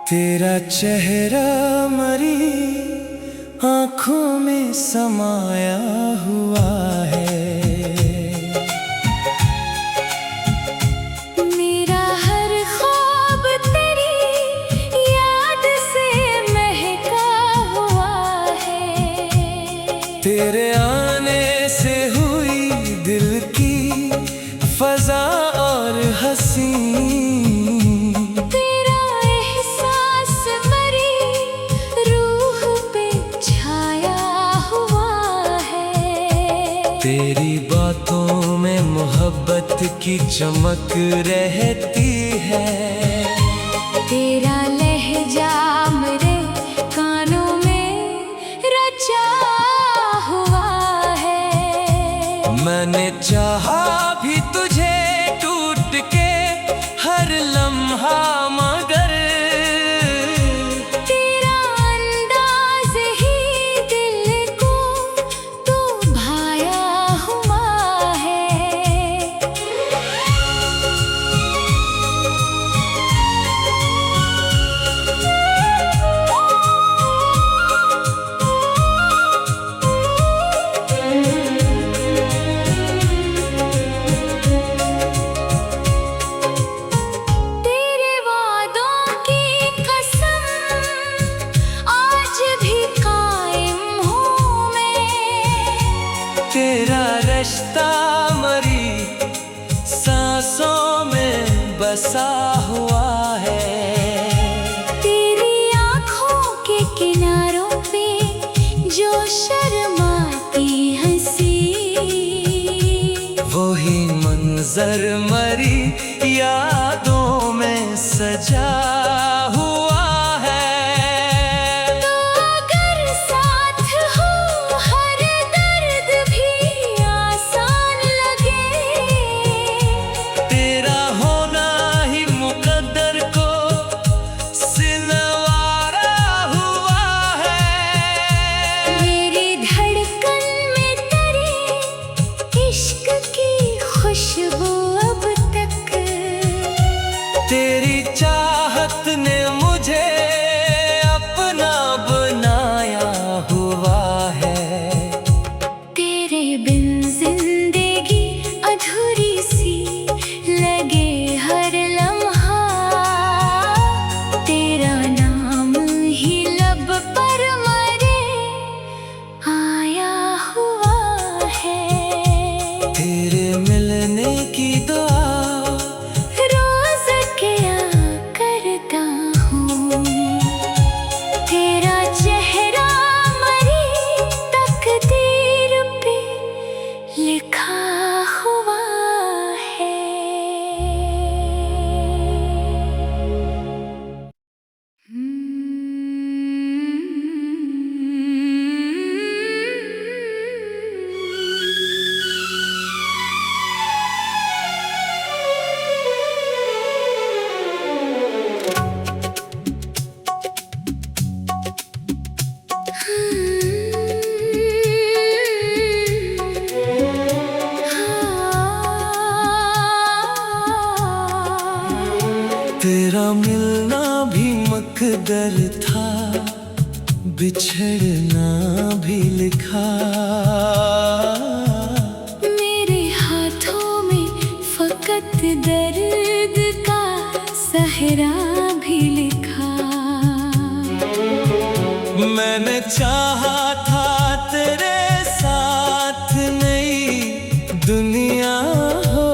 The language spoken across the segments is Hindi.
तेरा चेहरा मरी आँखों में समाया हुआ है। मेरा हर ख्वाब तेरी याद से महका हुआ है। तेरे आने से हुई दिल की फजा और हंसी। तेरी बातों में मोहब्बत की चमक रहती है। तेरा लहजा मेरे कानों में रचा हुआ है। मैंने चाहा भी तुझे टूट के हर लम्हा, मगर तेरा अंदाज ही दिल को तो भाया हुआ है। तेरे वादों की कसम आज भी कायम हूँ मैं। तेरा रिश्ता मरी सांसों में बसा हुआ है। तेरी आँखों के किनारों पे जो शर्माती हंसी, वही मंजर मरी यादों में सजा हुआ है। तो अगर साथ हो हर दर्द भी आसान लगे। तेरा होना ही मुकद्दर को सिलवारा हुआ है। मेरी धड़कन में तेरे इश्क की खुशबू अब तक। तेरी चाहत ने मुझे अपना बनाया हुआ है। तेरे बिन जिंदगी अधूरी सी लगे हर लम्हा। तेरा नाम ही लब पर मरे आया हुआ है। तेरे मिलने की दुआ रोज क्या करता हूँ। तेरा चेहरा मरी तकदीर पे लिखा हुआ है। तेरा मिलना भी मकदर था, बिछड़ना भी लिखा। मेरे हाथों में फकत दर्द का सहरा भी लिखा। मैंने चाहा था तेरे साथ नई दुनिया हो,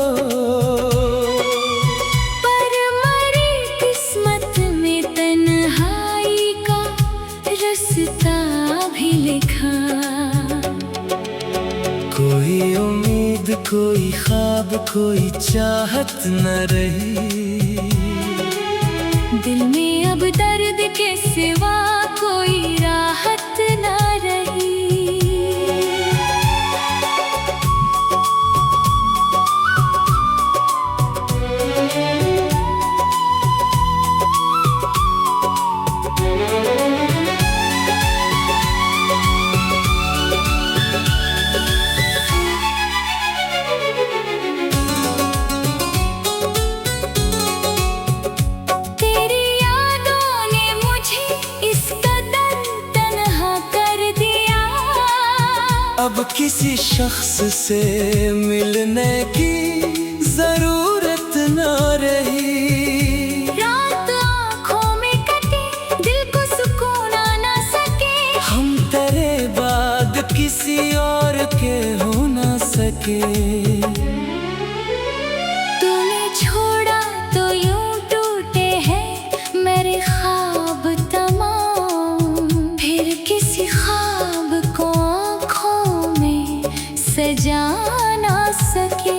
पर मरी किस्मत में तन्हाई का रास्ता भी लिखा। कोई उम्मीद, कोई ख्वाब, कोई चाहत न रही। दिल में अब दर्द के सिवा कोई राहत न रही। अब किसी शख्स से मिलने की जरूरत न रही। रात आँखों में कटे, दिल को सुकून आ न सके। हम तेरे बाद किसी और के हो न सके। तूने छोड़ा तो यूं टूटे हैं मेरे ख्वाब तमाम, फिर किसी ख्वाब को आँखों में सजा ना सके।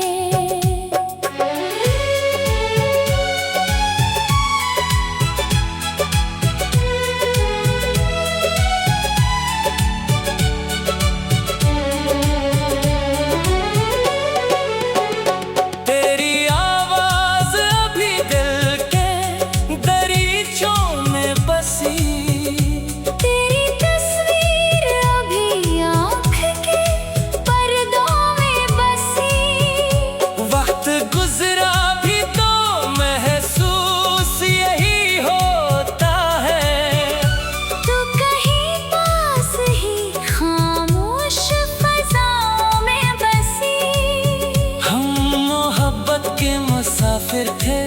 मुसाफिर थे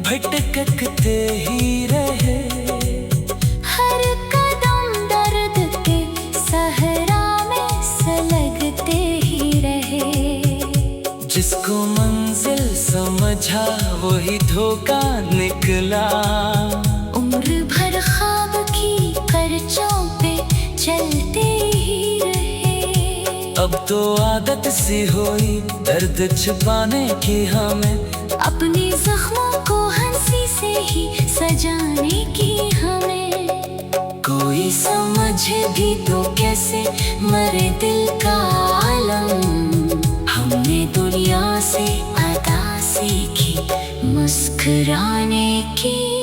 भटकते ही रहे। हर कदम दर्द के सहरा में सलगते ही रहे। जिसको मंजिल समझा वही धोखा निकला। उम्र भर ख्वाब की खर्चों पे चलते ही रहे। अब तो आदत सी हुई दर्द छुपाने की हमें। अपने जख्मों को हंसी से ही सजाने की हमें। कोई समझ भी तो कैसे मरे दिल का आलम। हमने दुनिया से अदा सीखी मुस्कुराने की।